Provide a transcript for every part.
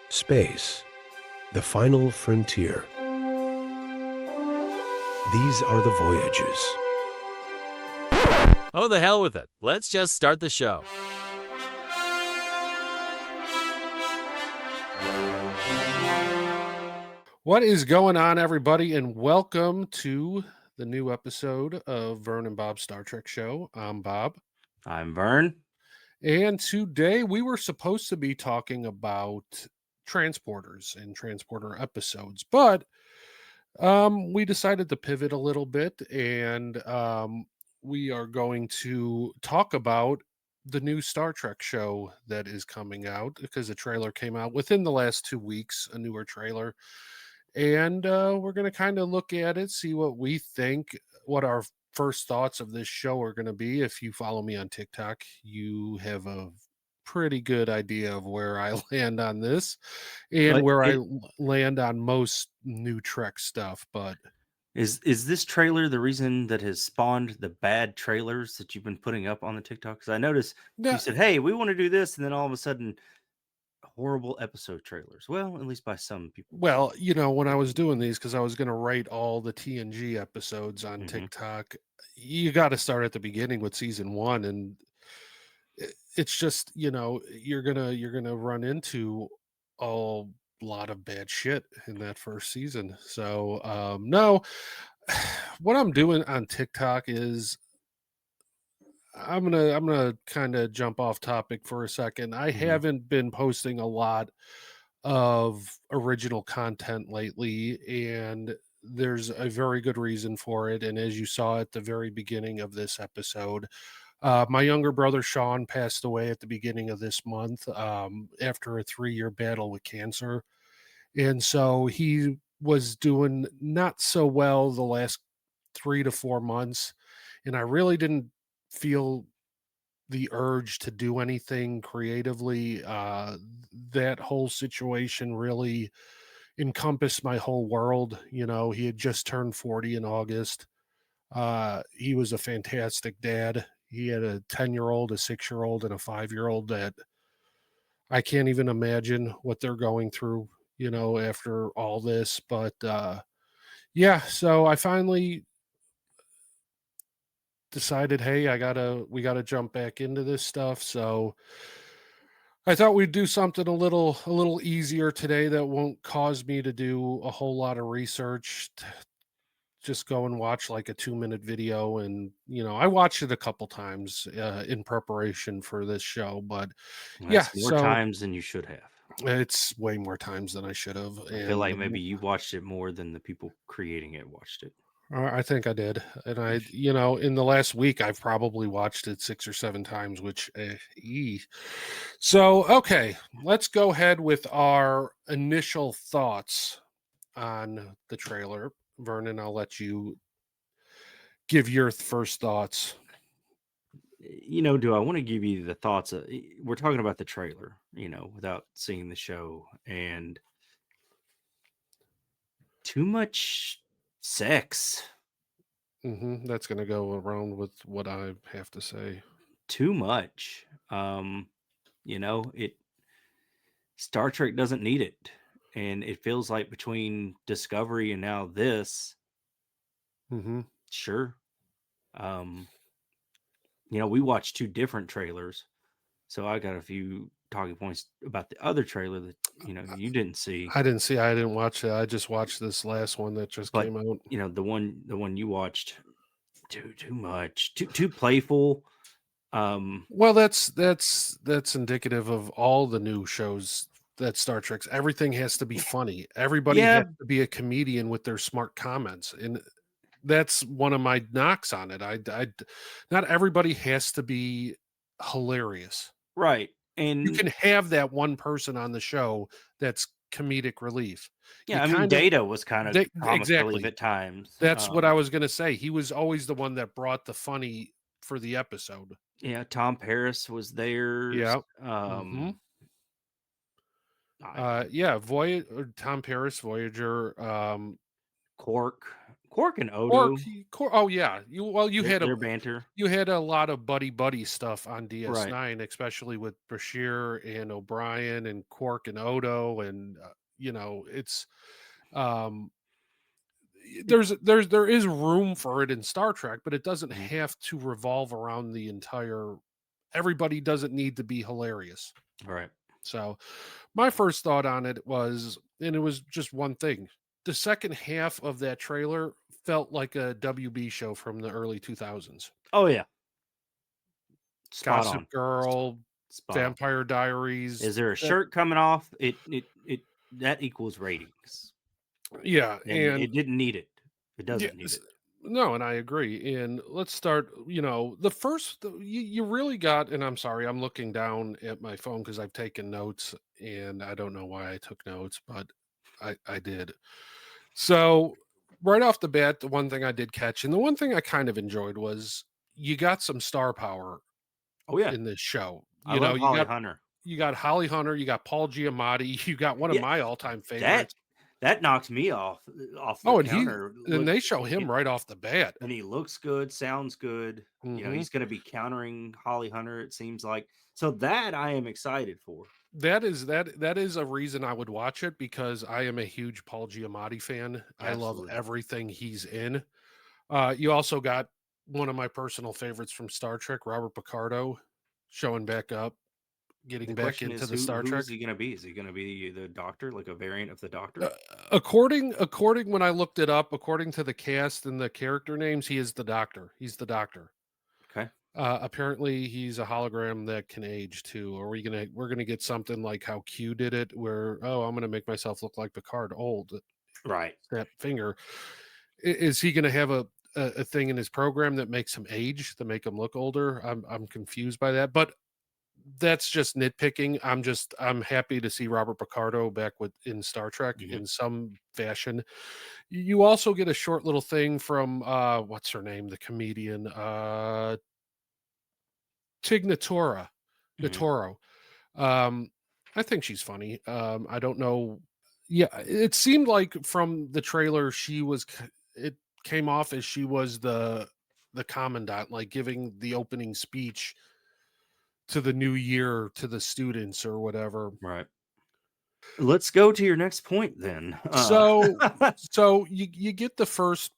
Space, the final frontier. These are the voyages. Oh, the hell with it. Let's just start the show. What is going on, everybody, and welcome to the new episode of Vern and Bob Star Trek Show. I'm Bob, I'm Vern. and today we were supposed to be talking about transporters and transporter episodes, but we decided to pivot a little bit, and we are going to talk about the new Star Trek show that is coming out because the trailer came out within the last 2 weeks, a newer trailer. And we're going to kind of look at it, see what we think, what our first thoughts of this show are going to be. If you follow me on TikTok, you have a pretty good idea of where I land on this and But where I land on most new Trek stuff. But is this trailer the reason that has spawned the bad trailers that you've been putting up on the TikTok? Because I noticed no, you said, "Hey, we want to do this," and then all of a sudden, horrible episode trailers. Well, at least by some people. well, when I was doing these, because I was going to write all the TNG episodes on Mhm. TikTok, you got to start at the beginning with season one. And it's just you're gonna run into a lot of bad shit in that first season. So no, what I'm doing on TikTok is I'm gonna kind of jump off topic for a second. I Mhm. haven't been posting a lot of original content lately, and there's a very good reason for it. And as you saw at the very beginning of this episode, my younger brother Sean passed away at the beginning of this month after a 3-year battle with cancer. And so he was doing not so well the last 3 to 4 months. And I really didn't feel the urge to do anything creatively. That whole situation really encompassed my whole world. He had just turned 40 in August. He was a fantastic dad. He had a 10-year-old, a 6-year-old, and a 5-year-old that I can't even imagine what they're going through, after all this. But yeah, so I finally decided, hey, we gotta jump back into this stuff. So I thought we'd do something a little easier today that won't cause me to do a whole lot of research. Just go and watch like a 2-minute video, and I watched it a couple times in preparation for this show. But yeah, That's more so times than you should have. it's way more times than I should have. I feel And like maybe you watched it more than the people creating it watched it. I think I did. And You I, sh- in the last week, I've probably watched it 6 or 7 times, which, so, okay, let's go ahead with our initial thoughts on the trailer. Vernon, I'll let you give your first thoughts. Do I want to give you the thoughts? We're talking about the trailer, without seeing the show, and too much sex. That's going to go around with what I have to say. Too much. It Star Trek doesn't need it. And it feels like between Discovery and now this, hmm sure. Um, we watched two different trailers. So I got a few talking points about the other trailer that, you didn't see. I didn't watch it. I just watched this last one that just But came out. the one you watched, too much, too playful. Well, that's indicative of all the new shows that Star Trek's. Everything has to be funny. Everybody Yeah, has to be a comedian with their smart comments, and that's one of my knocks on it. Not everybody has to be hilarious. right. You And can have that one person on the show that's comedic relief. You yeah, I mean, kind of Data was kind of comic relief exactly. at times. That's what I was gonna say. He was always the one that brought the funny for the episode. Yeah, Tom Paris was there. Yeah. hmm I Yeah, Voy or Tom Paris, Voyager. Quark. Quark and Quark, Odo, oh yeah, their banter. you had a lot of buddy stuff on Right. DS9, especially with Bashir and O'Brien and Quark and Odo, and it's um there is room for it in Star Trek, but it doesn't Mhm. have to revolve around the entire. Everybody doesn't need to be hilarious. Right. So, my first thought on it was, and it was just one thing. The second half of that trailer felt like a WB show from the early 2000s. Oh, yeah. Spot Gossip on. S Girl, spot on. Vampire Diaries. Is there a That, shirt coming off? It that equals ratings, yeah, and and it didn't need it. It doesn't need yes, it. no, and I agree. And let's start. The first you really got, and I'm sorry, I'm looking down at my phone because I've taken notes, and I don't know why I took notes, but I did. So right off the bat, the one thing I did catch, and the one thing I kind of enjoyed was you got some star power Oh, yeah. in this show. I love You Holly got Hunter. Holly Hunter, you got Paul Giamatti, you got one of Yeah, my all-time that favorites. that knocks me off the Oh, counter. and Look, they show him it right off the bat. and he looks good, sounds good. Hmm. He's gonna be countering Holly Hunter, it seems like. So that I am excited for. That is a reason I would watch it because I am a huge Paul Giamatti fan. I love Absolutely. everything he's in. You also got one of my personal favorites from Star Trek, Robert Picardo, showing back up, The getting back question into is the Star who is Trek. he gonna be? Is he gonna be the Doctor, like a variant of the Uh, Doctor? according when I looked it up, according to the cast and the character names, he is the Doctor. He's the Doctor. Okay. Apparently, he's a hologram that can age too. We're gonna get something like how Q did it, where I'm gonna make myself look like Picard old. Right. Snap finger. Is he gonna have a thing in his program that makes him age to make him look older? I'm confused by that, but that's just nitpicking. I'm happy to see Robert Picardo back in Star Trek Mhm. in some fashion. You also get a short little thing from what's her name, the comedian, Tig Mhm. Notaro. Um, I think she's funny. I don't know. Yeah, it seemed like from the trailer it came off as she was the commandant, like giving the opening speech to the new year to the students or whatever. Right. Let's go to your next point then. So you get the first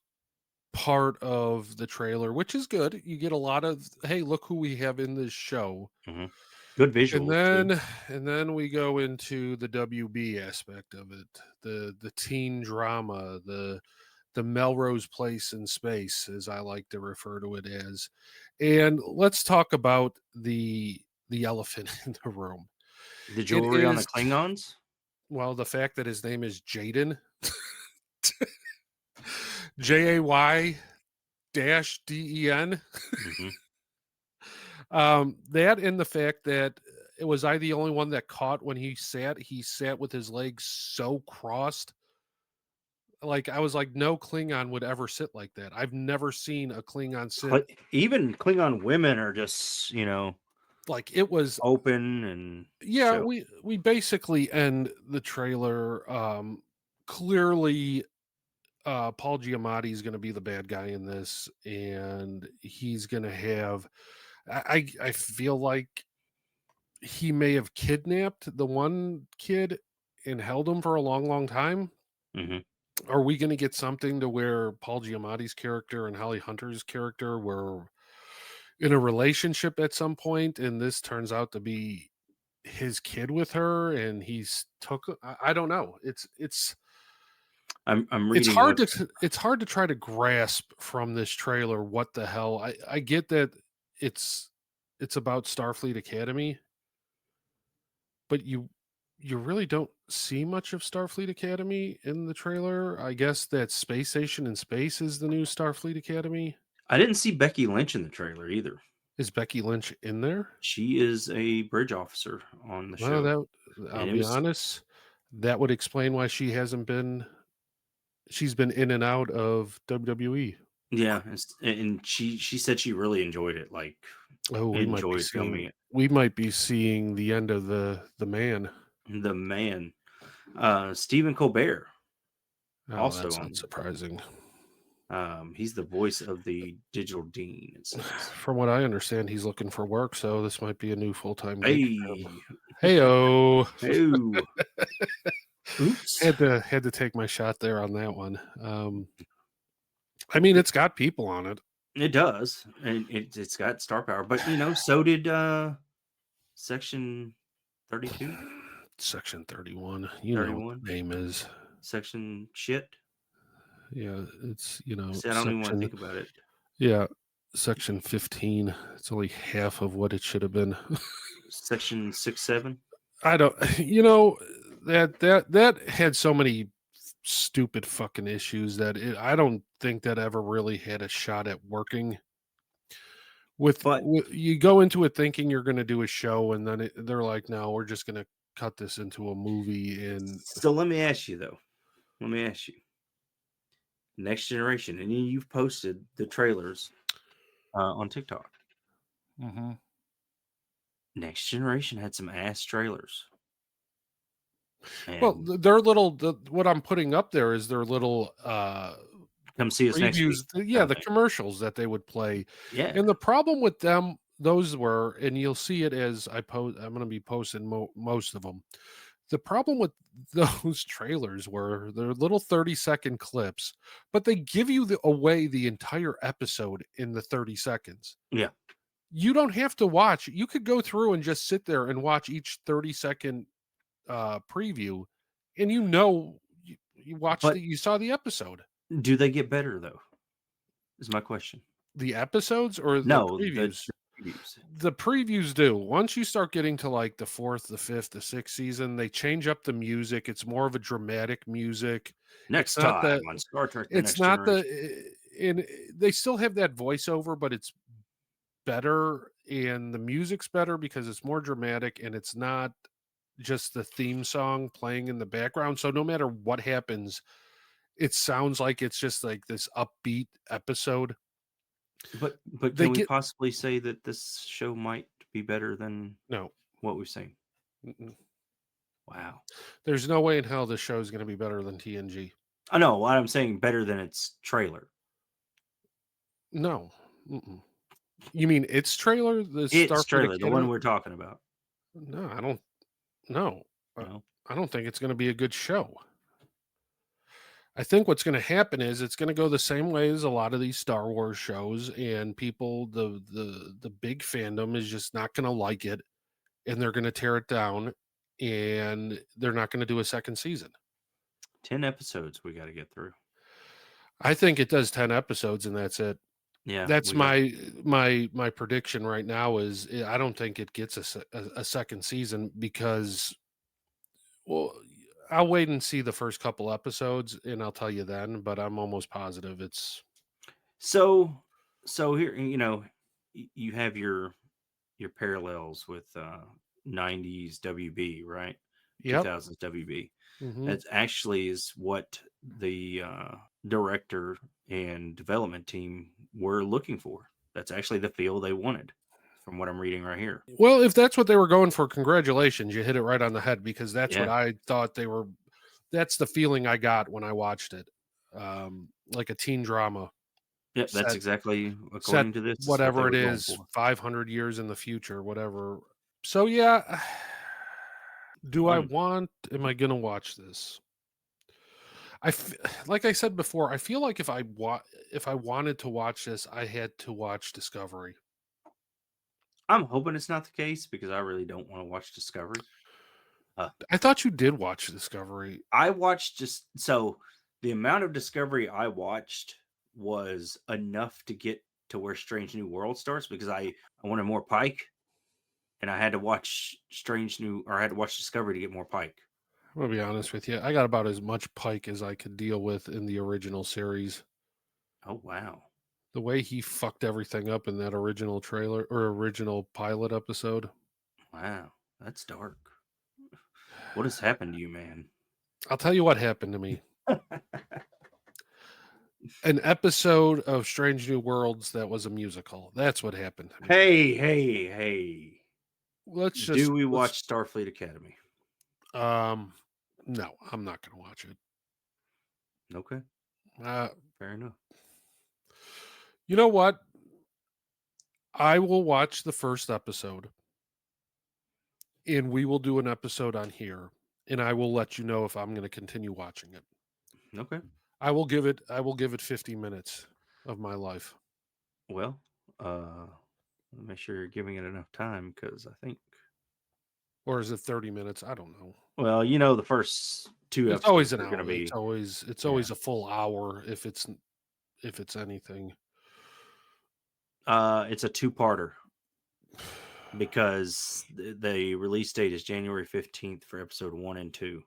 part of the trailer, which is good. You get a lot of, hey, look who we have in this show. Mhm. Good And visuals too. then we go into the WB aspect of it, the teen drama, the Melrose Place in space, as I like to refer to it as. And let's talk about the elephant in the room. The It jewelry on the is, Klingons. well, the fact that his name is Jaden, JAY-DEN. Mhm. That and the fact that was I the only one that caught when he sat with his legs so crossed. Like I was like, no Klingon would ever sit like that. I've never seen a Klingon sit Even Klingon women are just, like it was. open and Yeah, show. we basically end the trailer. Clearly, Paul Giamatti is going to be the bad guy in this, and he's going to have. I feel like he may have kidnapped the one kid and held him for a long time. Mhm. Are we going to get something to where Paul Giamatti's character and Holly Hunter's character were in a relationship at some point, and this turns out to be his kid with her, and he's took? I don't know. I'm reading It's hard to try to grasp from this trailer what the hell. I get that it's it's about Starfleet Academy, but you really don't see much of Starfleet Academy in the trailer. I guess that space station in space is the new Starfleet Academy. I didn't see Becky Lynch in the trailer either. Is Becky Lynch in there? She is a bridge officer on the Well, show, I'll and it be was honest, that would explain why she's been in and out of WWE. yeah, and she said she really enjoyed it, like, Oh, enjoyed filming it. we might be seeing the end of the man. The man, Stephen Colbert, Oh, also that's not on. surprising. He's the voice of the digital dean, it says. From what I understand, he's looking for work, so this might be a new full-time gig for him. Hey. Heyo. Oh. Oops. Had to take my shot there on that one. I mean, it's got people on it. It does. And it's got star power. But, so did Section 32, Section 31. You know what 31, the name is. Section shit. Yeah, it's, See, I don't even want to think about it. Yeah, Section 15. It's only half of what it should have been. Section 6-7. I don't, that had so many stupid fucking issues that I don't think that ever really had a shot at working. But You go into it thinking you're going to do a show, and then they're like, "No, we're just going to cut this into a movie." And so let me ask you though. Let me ask you. Next Generation, and you've posted the trailers on TikTok. Next Generation had some ass trailers. well, And their little what I'm putting up there is their little come see us next week. previews. Yeah, the commercials that they would play. Yeah. And the problem with them, those were, and you'll see it as I'm going to be posting most of them. The problem with those trailers were they're little 30-second clips, but they give you away the entire episode in the 30 seconds. Yeah. You don't have to watch. You could go through and just sit there and watch each 30-second preview, and you watched you saw the episode. Do they get better though? Is my question. The episodes or the No, previews? the previews. The previews do. Once you start getting to like the 4th, the 5th, the 6th season, they change up the music. It's more of a dramatic music. Next It's not time on Star Trek: The it's Next not Generation. and they still have that voiceover, but it's better, and the music's better because it's more dramatic, and it's not just the theme song playing in the background. So no matter what happens, it sounds like it's just like this upbeat episode. But can we possibly say that this show might be better than what we've seen? Mm-mm. Wow. There's no way in hell this show is going to be better than TNG. I know what I'm saying, better than its trailer. No. Mm-mm. You mean its trailer? Its trailer, the one we're talking about. No, I don't. No. I don't think it's going to be a good show. I think what's going to happen is it's going to go the same way as a lot of these Star Wars shows, and people, the big fandom is just not going to like it, and they're going to tear it down, and they're not going to do a second season. 10 episodes we got to get through. I think it does 10 episodes, and that's it. Yeah, that's my prediction right now. Is I don't think it gets a second season because, well, I'll wait and see the first couple episodes, and I'll tell you then. But I'm almost positive it's. So here, you have your parallels with 90s WB, right? Yep. 2000s WB. Mm-hmm. That actually is what the director and development team were looking for. That's actually the feel they wanted, from what I'm reading right here. Well, if that's what they were going for, congratulations. You hit it right on the head, because that's what I thought they were. That's the feeling I got when I watched it. Like a teen drama. Yep, that's exactly according to this. Whatever it is, 500 years in the future, whatever. So, yeah. Am I going to watch this? Like I said before, I feel like if I wanted to watch this, I had to watch Discovery. I'm hoping it's not the case, because I really don't want to watch Discovery. I thought you did watch Discovery. I watched the amount of Discovery I watched was enough to get to where Strange New World starts, because I wanted more Pike, and I had to watch Discovery to get more Pike. I'm gonna be honest with you. I got about as much Pike as I could deal with in the original series. Oh, wow. The way he fucked everything up in that original trailer or original pilot episode. Wow, that's dark. What has happened to you, man? I'll tell you what happened to me. An episode of Strange New Worlds that was a musical. That's what happened to me. Hey. Do we watch Starfleet Academy? No, I'm not going to watch it. Okay. Fair enough. You know what? I will watch the first episode and we will do an episode on here and I will let you know if I'm going to continue watching it. Okay. I will give it 50 minutes of my life. Well, make sure you're giving it enough time because I think, Or is it 30 minutes? I don't know. well, the first two It's always episodes an are going to hour. It's be, always it's yeah. always a full hour if it's anything. It's a two-parter because the release date is January 15th for episode 1 and 2.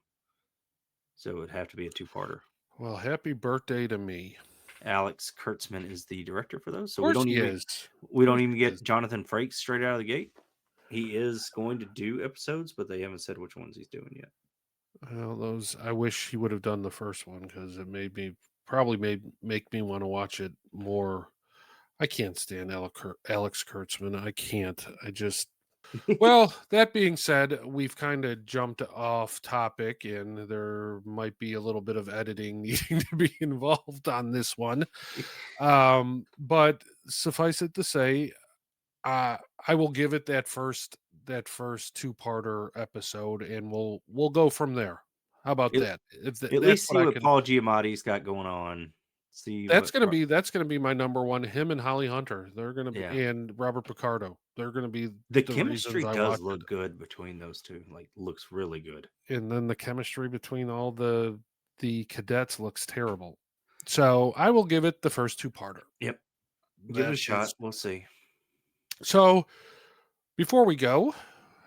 So it would have to be a two-parter. Well, happy birthday to me. Alex Kurtzman is the director for those. Of So course he is. we Of don't course even he is. get Jonathan Frakes straight out of the gate. He is going to do episodes, but they haven't said which ones he's doing yet. Well, those I wish he would have done the first one because it probably made make me want to watch it more. I can't stand Alex Kurtzman. I can't. I just well, that being said, we've kind of jumped off topic and there might be a little bit of editing needing to be involved on this one. But suffice it to say, I will give it that first two-parter episode, and we'll go from there. How about At, that? If at that's least what see I what can, Paul Giamatti's got going on. See that's what, gonna be that's gonna be my number one. Him and Holly Hunter, they're gonna be, yeah. and Robert Picardo, they're gonna be The the reasons chemistry I does watch it. look good between those two. Like, looks really good. And then the chemistry between all the cadets looks terrible. So I will give it the first two-parter. Yep. Give it a That shot. is We'll see. so. Before we go,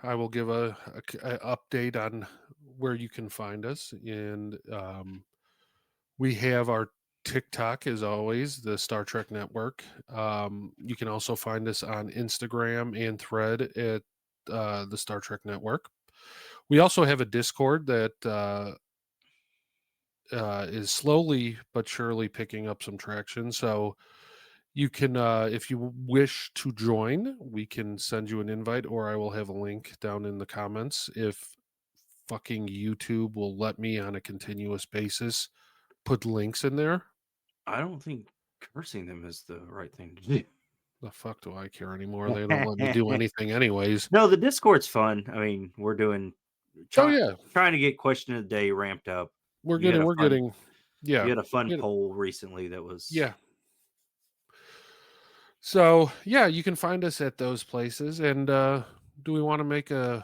I will give a update on where you can find us, and we have our TikTok as always, the Star Trek Network. You can also find us on Instagram and Thread at the Star Trek Network. We also have a Discord that is slowly but surely picking up some traction. So you can, if you wish to join, we can send you an invite, or I will have a link down in the comments. If fucking YouTube will let me on a continuous basis put links in there, I don't think cursing them is the right thing to do. the fuck do I care anymore? They don't let me do anything, anyways. No, the Discord's fun. I mean, we're doing Oh trying yeah, trying to get question of the day ramped up. we're You had getting, a we're fun getting, yeah, you had a fun get it- poll recently that was yeah. So yeah, you can find us at those places. And do we want to make a?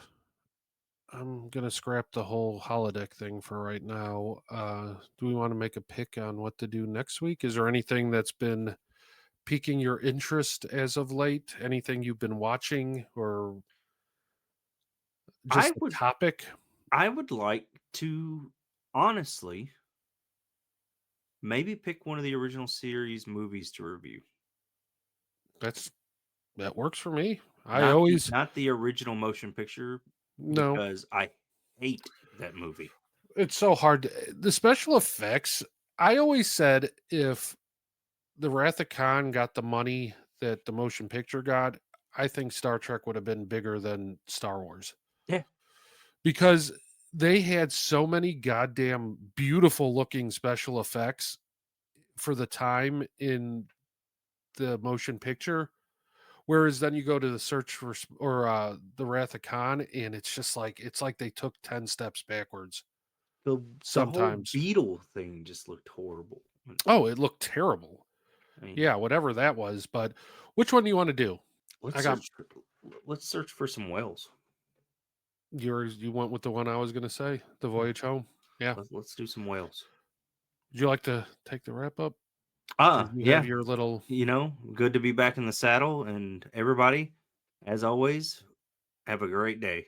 I'm gonna scrap the whole holodeck thing for right now. Do we want to make a pick on what to do next week? Is there anything that's been piquing your interest as of late? Anything you've been watching, or I just a would topic? I would like to honestly maybe pick one of the original series movies to review. That's that works for me. I Not the always not the original motion picture no. because I hate that movie. It's so hard. The special effects. I always said if the Wrath of Khan got the money that the motion picture got, I think Star Trek would have been bigger than Star Wars Yeah. because they had so many goddamn beautiful looking special effects for the time in the motion picture. Whereas then you go to the search for or the Wrath of Khan, and it's like they took 10 steps backwards The whole sometimes. beetle thing just looked horrible. Oh, it looked terrible. I mean, Yeah, whatever that was. But which one do you want to do? let's I got search for, let's search for some whales. yours. You went with the one I was going to say, the Voyage Home. Yeah. Let's do some whales. Would you like to take the wrap up? Because you have Yeah. your little. Good to be back in the saddle, and everybody, as always, have a great day.